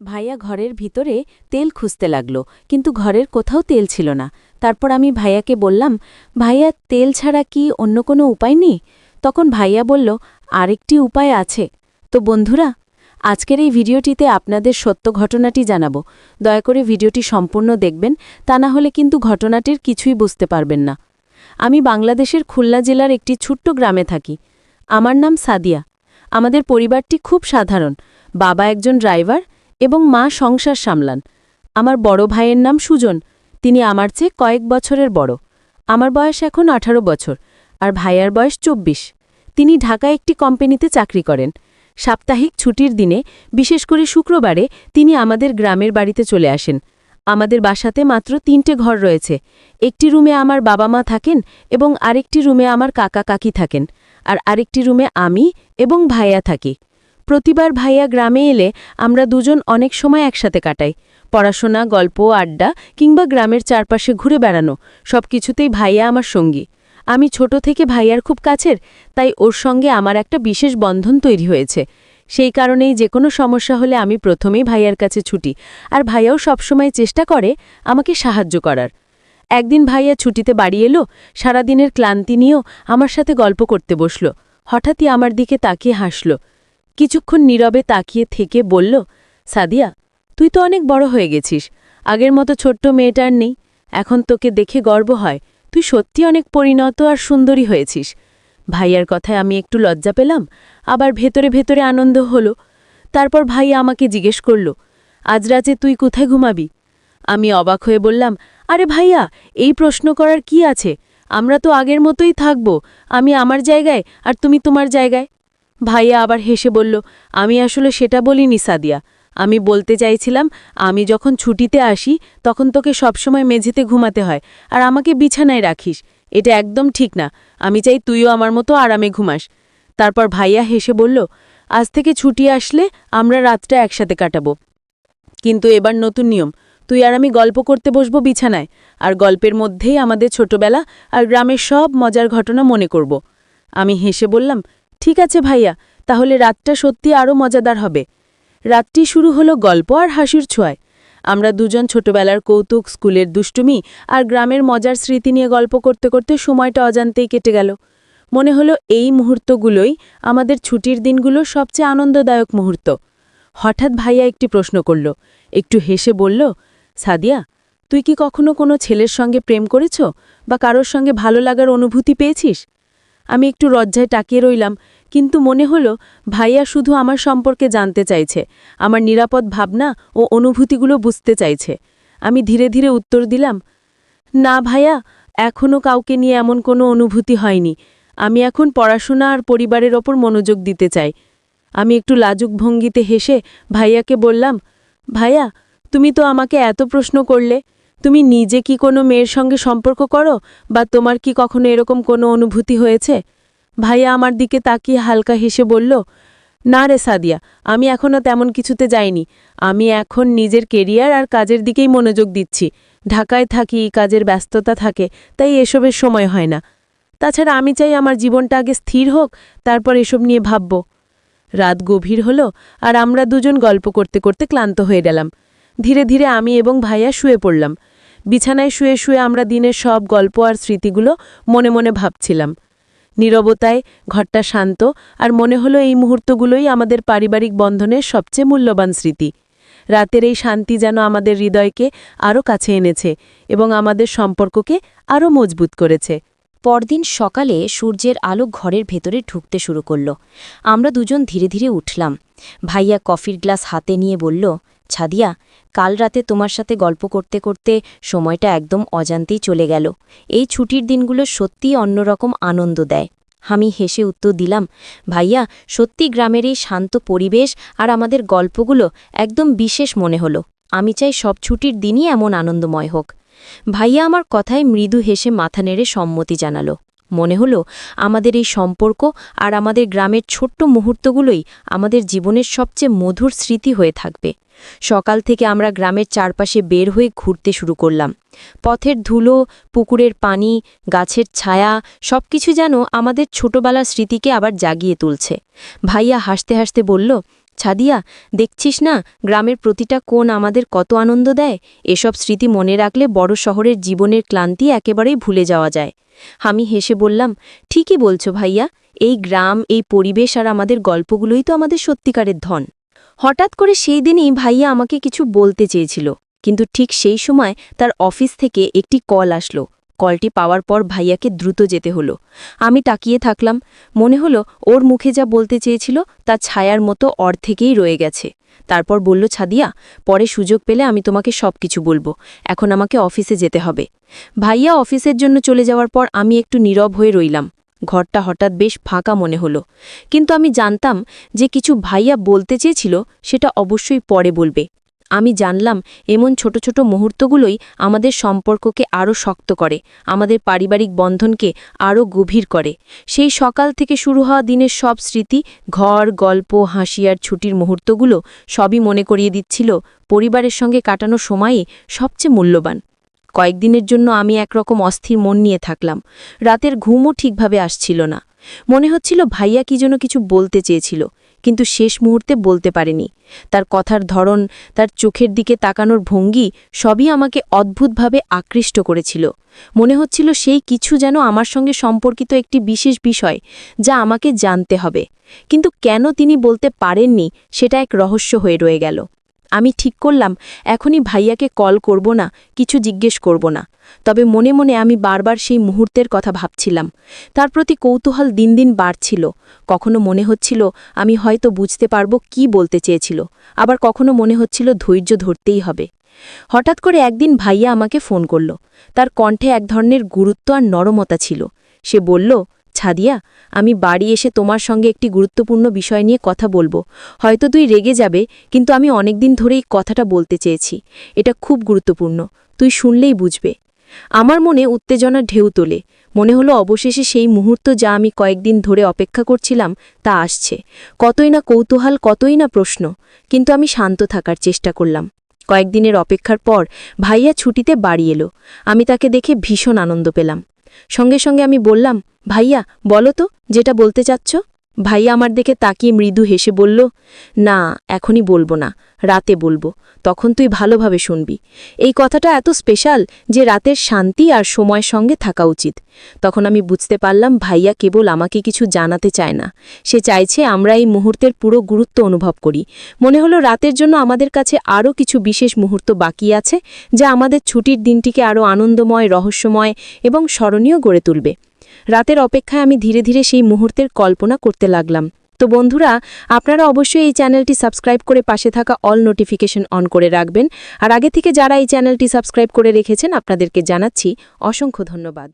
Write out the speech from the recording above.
ভাইয়া ঘরের ভিতরে তেল খুঁজতে লাগল, কিন্তু ঘরের কোথাও তেল ছিল না। তারপর আমি ভাইয়াকে বললাম, ভাইয়া তেল ছাড়া কি অন্য কোনো উপায় নেই? তখন ভাইয়া বলল, আরেকটি উপায় আছে। তো বন্ধুরা, আজকের এই ভিডিওটিতে আপনাদের সত্য ঘটনাটি জানাবো। দয়া করে ভিডিওটি সম্পূর্ণ দেখবেন, তা না হলে কিন্তু ঘটনাটির কিছুই বুঝতে পারবেন না। আমি বাংলাদেশের খুলনা জেলার একটি ছোট্ট গ্রামে থাকি। আমার নাম সাদিয়া। আমাদের পরিবারটি খুব সাধারণ। বাবা একজন ড্রাইভার এবং মা সংসার সামলান। আমার বড় ভাইয়ের নাম সুজন। তিনি আমার চেয়ে কয়েক বছরের বড়। আমার বয়স এখন 18 বছর, আর ভাইয়ার বয়স 24। তিনি ঢাকায় একটি কোম্পানিতে চাকরি করেন। সাপ্তাহিক ছুটির দিনে, বিশেষ করে শুক্রবারে, তিনি আমাদের গ্রামের বাড়িতে চলে আসেন। আমাদের বাসাতে মাত্র 3টে ঘর রয়েছে। একটি রুমে আমার বাবা মা থাকেন এবং আরেকটি রুমে আমার কাকা কাকি থাকেন, আর আরেকটি রুমে আমি এবং ভাইয়া থাকি। প্রতিবার ভাইয়া গ্রামে এলে আমরা দুজন অনেক সময় একসাথে কাটাই। পড়াশোনা, গল্প, আড্ডা কিংবা গ্রামের চারপাশে ঘুরে বেড়ানো, সবকিছুতেই ভাইয়া আমার সঙ্গী। আমি ছোট থেকে ভাইয়ার খুব কাছের, তাই ওর সঙ্গে আমার একটা বিশেষ বন্ধন তৈরি হয়েছে। সেই কারণেই যে কোনো সমস্যা হলে আমি প্রথমেই ভাইয়ার কাছে ছুটি, আর ভাইয়াও সবসময় চেষ্টা করে আমাকে সাহায্য করার। একদিন ভাইয়া ছুটিতে বাড়ি এলো, সারাদিনের ক্লান্তি নিয়েও আমার সাথে গল্প করতে বসল। হঠাৎই আমার দিকে তাকিয়ে হাসল। কিছুক্ষণ নীরবে তাকিয়ে থেকে বলল, সাদিয়া, তুই তো অনেক বড় হয়ে গেছিস। আগের মতো ছোট্ট মেয়েটার নেই। এখন তোকে দেখে গর্ব হয়। তুই সত্যি অনেক পরিণত আর সুন্দরী হয়েছিস। ভাইয়ার কথায় আমি একটু লজ্জা পেলাম, আবার ভেতরে ভেতরে আনন্দ হলো। তারপর ভাইয়া আমাকে জিজ্ঞেস করল, আজ রাতে তুই কোথায় ঘুমাবি? আমি অবাক হয়ে বললাম, আরে ভাইয়া, এই প্রশ্ন করার কি আছে? আমরা তো আগের মতোই থাকব। আমি আমার জায়গায় আর তুমি তোমার জায়গায়। ভাইয়া আবার হেসে বলল, আমি আসলে সেটা বলিনি সাদিয়া। আমি বলতে চাইছিলাম, আমি যখন ছুটিতে আসি তখন তোকে সবসময় মেঝেতে ঘুমাতে হয় আর আমাকে বিছানায় রাখিস। এটা একদম ঠিক না। আমি চাই তুইও আমার মতো আরামে ঘুমাস। তারপর ভাইয়া হেসে বলল, আজ থেকে ছুটি আসলে আমরা রাতটা একসাথে কাটাবো। কিন্তু এবার নতুন নিয়ম, তুই আর আমি গল্প করতে বসবো বিছানায়, আর গল্পের মধ্যেই আমাদের ছোটবেলা আর গ্রামের সব মজার ঘটনা মনে করব। আমি হেসে বললাম, ঠিক আছে ভাইয়া, তাহলে রাতটা সত্যি আরও মজাদার হবে। রাতটি শুরু হলো গল্প আর হাসির ছোঁয়ায়। আমরা দুজন ছোটবেলার কৌতুক, স্কুলের দুষ্টুমি আর গ্রামের মজার স্মৃতি নিয়ে গল্প করতে করতে সময়টা অজান্তেই কেটে গেল। মনে হলো এই মুহূর্তগুলোই আমাদের ছুটির দিনগুলোর সবচেয়ে আনন্দদায়ক মুহূর্ত। হঠাৎ ভাইয়া একটি প্রশ্ন করল, একটু হেসে বলল, সাদিয়া, তুই কি কখনো কোনো ছেলের সঙ্গে প্রেম করেছ বা কারোর সঙ্গে ভালো লাগার অনুভূতি পেয়েছিস? আমি একটু লজ্জায় তাকিয়ে রইলাম, কিন্তু মনে হলো ভাইয়া শুধু আমার সম্পর্কে জানতে চাইছে, আমার নিরাপদ ভাবনা ও অনুভূতিগুলো বুঝতে চাইছে। আমি ধীরে ধীরে উত্তর দিলাম, না ভাইয়া, এখনও কাউকে নিয়ে এমন কোনো অনুভূতি হয়নি। আমি এখন পড়াশোনা আর পরিবারের ওপর মনোযোগ দিতে চাই। আমি একটু লাজুক ভঙ্গিতে হেসে ভাইয়াকে বললাম, ভাইয়া, তুমি তো আমাকে এত প্রশ্ন করলে, তুমি নিজে কি কোনো মেয়ের সঙ্গে সম্পর্ক করো বা তোমার কি কখনো এরকম কোনো অনুভূতি হয়েছে? ভাইয়া আমার দিকে তাকিয়ে হালকা হেসে বলল, না রে সাদিয়া, আমি এখনও তেমন কিছুতে যাইনি। আমি এখন নিজের কেরিয়ার আর কাজের দিকেই মনোযোগ দিচ্ছি। ঢাকায় থাকি, কাজের ব্যস্ততা থাকে, তাই এসবের সময় হয় না। তাছাড়া আমি চাই আমার জীবনটা আগে স্থির হোক, তারপর এসব নিয়ে ভাবব। রাত গভীর হলো, আর আমরা দুজন গল্প করতে করতে ক্লান্ত হয়ে গেলাম। ধীরে ধীরে আমি এবং ভাইয়া শুয়ে পড়লাম। বিছানায় শুয়ে শুয়ে আমরা দিনের সব গল্প আর স্মৃতিগুলো মনে মনে ভাবছিলাম। নীরবতায় ঘরটা শান্ত, আর মনে হলো এই মুহূর্তগুলোই আমাদের পারিবারিক বন্ধনের সবচেয়ে মূল্যবান স্মৃতি। রাতের এই শান্তি যেন আমাদের হৃদয়কে আরও কাছে এনেছে এবং আমাদের সম্পর্ককে আরও মজবুত করেছে। পরদিন সকালে সূর্যের আলো ঘরের ভেতরে ঢুকতে শুরু করল। আমরা দুজন ধীরে ধীরে উঠলাম। ভাইয়া কফির গ্লাস হাতে নিয়ে বলল, ছাদিয়া, কাল রাতে তোমার সাথে গল্প করতে করতে সময়টা একদম অজান্তেই চলে গেল। এই ছুটির দিনগুলো সত্যিই অন্যরকম আনন্দ দেয়। আমি হেসে উত্তর দিলাম, ভাইয়া, সত্যি গ্রামের এই শান্ত পরিবেশ আর আমাদের গল্পগুলো একদম বিশেষ মনে হলো। আমি চাই সব ছুটির দিনই এমন আনন্দময় হোক। ভাইয়া আমার কথায় মৃদু হেসে মাথা নেড়ে সম্মতি জানালো। মনে হলো আমাদের এই সম্পর্ক আর আমাদের গ্রামের ছোট্ট মুহূর্তগুলোই আমাদের জীবনের সবচেয়ে মধুর স্মৃতি হয়ে থাকবে। সকাল থেকে আমরা গ্রামের চারপাশে বের হয়ে ঘুরতে শুরু করলাম। পথের ধুলো, পুকুরের পানি, গাছের ছায়া, সবকিছু যেন আমাদের ছোটবেলার স্মৃতিকে আবার জাগিয়ে তুলছে। ভাইয়া হাসতে হাসতে বলল, ছাদিয়া, দেখছিস না গ্রামের প্রতিটা কোণ আমাদের কত আনন্দ দেয়? এসব স্মৃতি মনে রাখলে বড় শহরের জীবনের ক্লান্তি একেবারেই ভুলে যাওয়া যায়। আমি হেসে বললাম, ঠিকই বলছো ভাইয়া, এই গ্রাম, এই পরিবেশ আর আমাদের গল্পগুলোই তো আমাদের সত্যিকারের ধন। হঠাৎ করে সেই দিনই ভাইয়া আমাকে কিছু বলতে চেয়েছিল, কিন্তু ঠিক সেই সময় তার অফিস থেকে একটি কল আসলো। কলটি পাওয়ার পর ভাইয়াকে দ্রুত যেতে হলো। আমি তাকিয়ে থাকলাম, মনে হলো ওর মুখে যা বলতে চেয়েছিল তা ছায়ার মতো অর্ধেকেই রয়ে গেছে। তারপর বলল, ছাদিয়া, পরে সুযোগ পেলে আমি তোমাকে সবকিছু বলবো, এখন আমাকে অফিসে যেতে হবে। ভাইয়া অফিসের জন্য চলে যাওয়ার পর আমি একটু নীরব হয়ে রইলাম। ঘরটা হঠাৎ বেশ ফাঁকা মনে হলো, কিন্তু আমি জানতাম যে কিছু ভাইয়া বলতে চেয়েছিল সেটা অবশ্যই পরে বলবে। আমি জানলাম এমন ছোট ছোট মুহূর্তগুলোই আমাদের সম্পর্ককে আরও শক্ত করে, আমাদের পারিবারিক বন্ধনকে আরও গভীর করে। সেই সকাল থেকে শুরু হওয়া দিনের সব স্মৃতি, ঘর, গল্প, হাসি আর ছুটির মুহূর্তগুলো সবই মনে করিয়ে দিচ্ছিল পরিবারের সঙ্গে কাটানো সময়ই সবচেয়ে মূল্যবান। কয়েকদিনের জন্য আমি একরকম অস্থির মন নিয়ে থাকলাম। রাতের ঘুমও ঠিকভাবে আসছিল না। মনে হচ্ছিল ভাইয়া কি যেন কিছু বলতে চেয়েছিল, কিন্তু শেষ মুহূর্তে বলতে পারেনি। তার কথার ধরন, তার চোখের দিকে তাকানোর ভঙ্গি সবই আমাকে অদ্ভুতভাবে আকৃষ্ট করেছিল। মনে হচ্ছিল সেই কিছু যেন আমার সঙ্গে সম্পর্কিত একটি বিশেষ বিষয়, যা আমাকে জানতে হবে। কিন্তু কেন তিনি বলতে পারেননি সেটা এক রহস্য হয়ে রয়ে গেল। আমি ঠিক করলাম এখনই ভাইয়াকে কল করব না, কিছু জিজ্ঞেস করব না। তবে মনে মনে আমি বারবার সেই মুহূর্তের কথা ভাবছিলাম। তার প্রতি কৌতূহল দিন দিন বাড়ছিল। কখনো মনে হচ্ছিল আমি হয়তো বুঝতে পারব কি বলতে চেয়েছিল, আবার কখনো মনে হচ্ছিল ধৈর্য ধরতেই হবে। হঠাৎ করে একদিন ভাইয়া আমাকে ফোন করল। তার কণ্ঠে এক ধরনের গুরুত্ব আর নরমতা ছিল। সে বলল, ছাদিয়া, আমি বাড়ি এসে তোমার সঙ্গে একটি গুরুত্বপূর্ণ বিষয় নিয়ে কথা বলবো। হয়তো তুই রেগে যাবে, কিন্তু আমি অনেকদিন ধরেই কথাটা বলতে চেয়েছি। এটা খুব গুরুত্বপূর্ণ, তুই শুনলেই বুঝবে। আমার মনে উত্তেজনার ঢেউ তোলে। মনে হলো অবশেষে সেই মুহূর্ত যা আমি কয়েকদিন ধরে অপেক্ষা করছিলাম তা আসছে। কতই না কৌতূহল, কতই না প্রশ্ন, কিন্তু আমি শান্ত থাকার চেষ্টা করলাম। কয়েকদিনের অপেক্ষার পর ভাইয়া ছুটিতে বাড়ি এলো। আমি তাকে দেখে ভীষণ আনন্দ পেলাম। সঙ্গে সঙ্গে আমি বললাম, ভাইয়া বলো তো যেটা বলতে চাচ্ছ। ভাইয়া আমার দিকে তাকিয়ে মৃদু হেসে বলল, না, এখনই বলবো না, রাতে বলবো, তখন তুই ভালোভাবে শুনবি। এই কথাটা এত স্পেশাল যে রাতের শান্তি আর সময়ের সঙ্গে থাকা উচিত। তখন আমি বুঝতে পারলাম ভাইয়া কেবল আমাকে কিছু জানাতে চায় না, সে চাইছে আমরা এই মুহূর্তের পুরো গুরুত্ব অনুভব করি। মনে হলো রাতের জন্য আমাদের কাছে আরও কিছু বিশেষ মুহূর্ত বাকি আছে, যা আমাদের ছুটির দিনটিকে আরও আনন্দময়, রহস্যময় এবং স্মরণীয় গড়ে তুলবে। রাতের অপেক্ষায় আমি ধীরে ধীরে সেই মুহূর্তের কল্পনা করতে লাগলাম। তো বন্ধুরা, আপনারা অবশ্যই এই চ্যানেলটি সাবস্ক্রাইব করে পাশে থাকা অল নোটিফিকেশন অন করে রাখবেন। আর আগে থেকে যারা এই চ্যানেলটি সাবস্ক্রাইব করে রেখেছেন আপনাদেরকে জানাচ্ছি অসংখ্য ধন্যবাদ।